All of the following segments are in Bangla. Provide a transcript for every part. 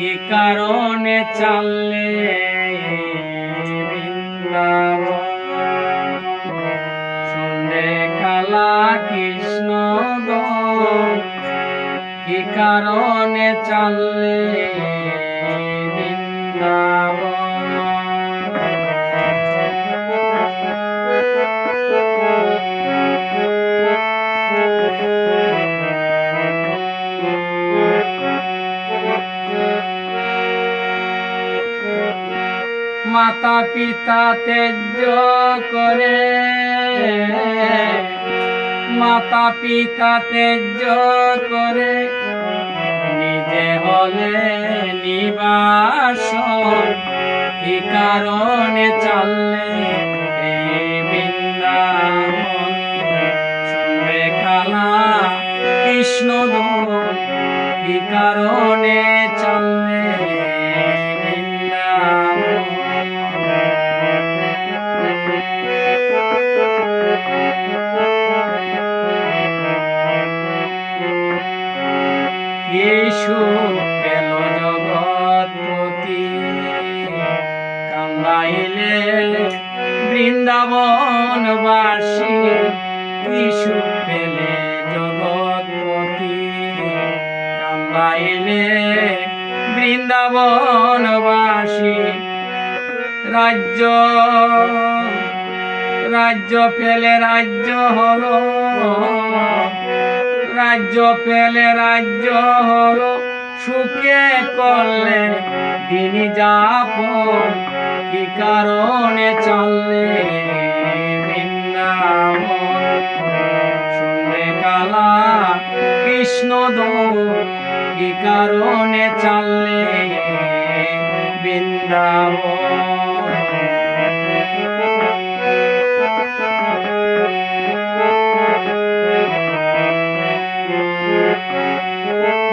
কি কারণে চাললে বৃন্দাবন, সন্ধে কালা কৃষ্ণ কি কারণে চাললে বৃন্দাবন। মাতা পিতা ত্যায্য করে, মাতা পিতা ত্যায্য করে নিজে হলে নিবাসন, কি কারণে চাললে এই বৃন্দাবন। সন্ধে কালা কৃষ্ণ কি কারণে চাললে সুখ পেল জগৎপতি, কান্দাইলে বৃন্দাবনবাসী। কি সুখ পেলে জগৎপতি, কান্দাইলে বৃন্দাবনবাসী। রাজ্য রাজ্য পেলে রাজ্য হলো, রাজ্য পেলে রাজ্য হলো, সুখে করলে দিন যাপন, কি কারণে চাললে বৃন্দাবন। সন্ধে কালা কৃষ্ণ কি কারণে চাললে বৃন্দাবন।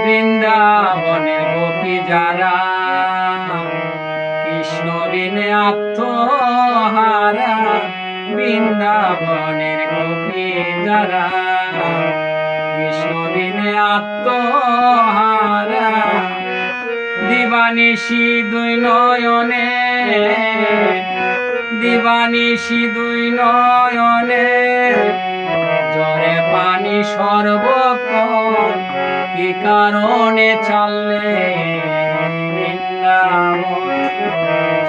বৃন্দাবনের গোপী যারা কৃষ্ণ বিনে আত্মহারা, বৃন্দাবনের গোপী যারা কৃষ্ণ বিনে আত্মহারা। দিবানিশি দুই নয়নে, দিবানিশি দুই নয়নে জরে পানি সর্বক্ষণ, কি কারণে চাললে বৃন্দাবন।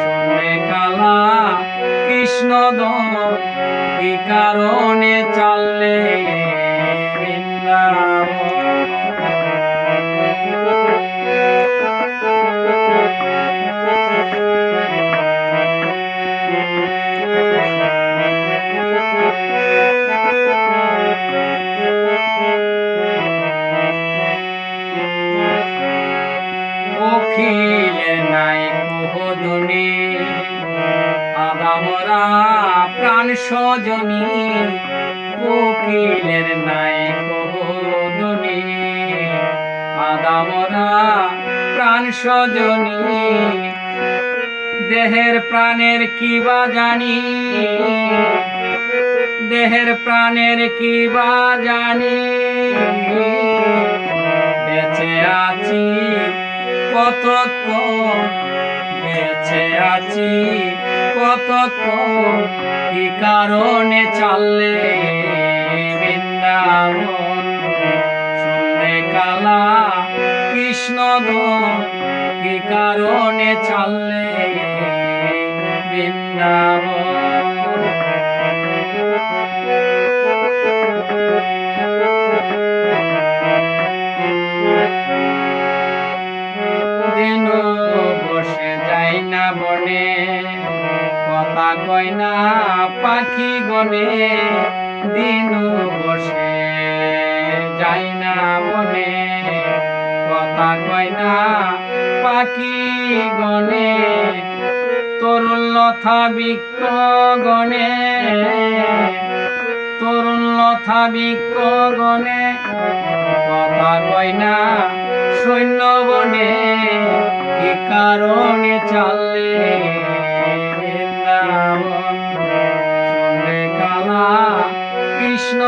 সন্ধে কালা কৃষ্ণ কি কারণে চাললে বৃন্দাবন। কোকিলের নাই কুহধ্বনি, আদামরা প্রাণ সজনী। কোকিলের নাই কুহধ্বনি, আদামরা প্রাণ সজনী। দেহের প্রাণের কি বা জানি, দেহের প্রাণের কি বা জানি। বেঁচে আছি কতক্ষণ, বেঁচে আছি কতক্ষণ, কি কারণে চাললে বৃন্দাবন। সন্ধে কালা কৃষ্ণ কি কারণে চাললে বৃন্দাবন। দিন বসে যাই না বনে, কথা কয় না পাখি গনে। দিন বসে যাই না বনে, কথা কয় না পাখি গনে। তরুণ লতা বৃক্ষ গনে, তরুণ লতা বৃক্ষ গনে। কথা কয় না সৈন্য বনে, কি কারণে চাললে বৃন্দাবন। সন্ধে কালা কৃষ্ণ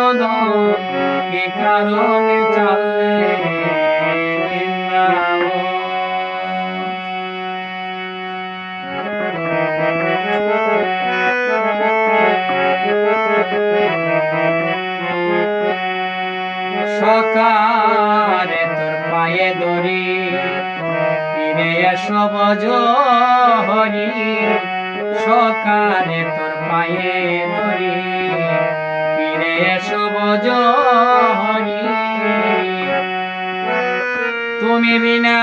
কি কারণে চাললে বৃন্দাবন। পায়ে ধরি ফিরে এসো বজ হরি সকালে তোর পায়ে ধরি ফিরে এসো বজ হরি তুমি বিনা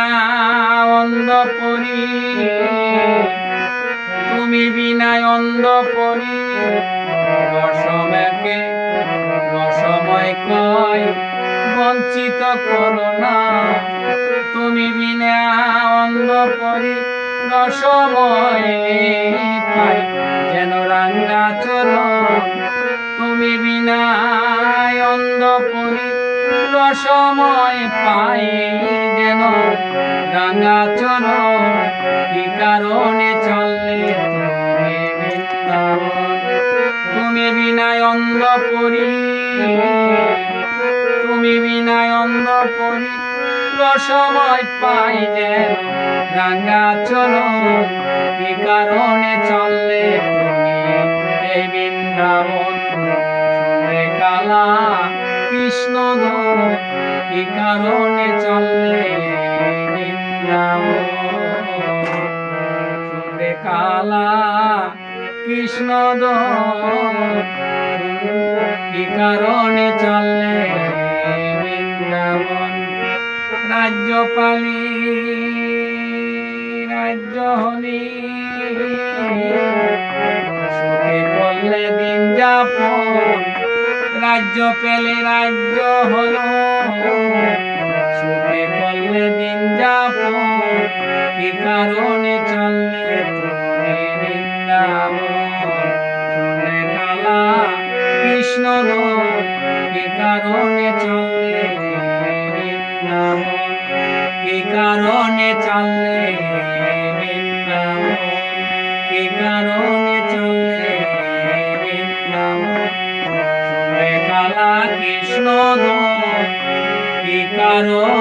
অন্ধ পরি তুমি বিনা অন্ধ পরি রসমেকে রসময় কয় বঞ্চিত করো না তুমি বিনা অন্ধ পরি রসময় পাই যেন রাঙ্গা চরণ তুমি বিনা অন্ধ পরি রসময় পাই যেন রাঙ্গা চরণ কি কারণে চললে তুমি বৃন্দাবন তুমি বিনায় অন্ধ পরি তুমি বিনায় অন্ধ পরি রসময় পাই যেন রাঙ্গা চরণ কি কারণে চললে তুমি এই বৃন্দাবন শুনলে কালা কৃষ্ণ কি কারণে চললে বৃন্দাবন শুনলে কালা কৃষ্ণ কি কারণে চললে বৃন্দাবন রাজ্যপালী রাজ্য হলি সুখে করলে দিন যাপন রাজ্য পেলে রাজ্য হলো সুখে করলে দিন যাপন কি কারণে চললে তুমি বৃন্দাবন শুনে কালা কৃষ্ণ কি কারণে চললে বৃন্দাবন কি কারণে চললে বৃন্দাবন কি কারণে চললে বৃন্দাবন শুনে কালা কৃষ্ণ কি কারণ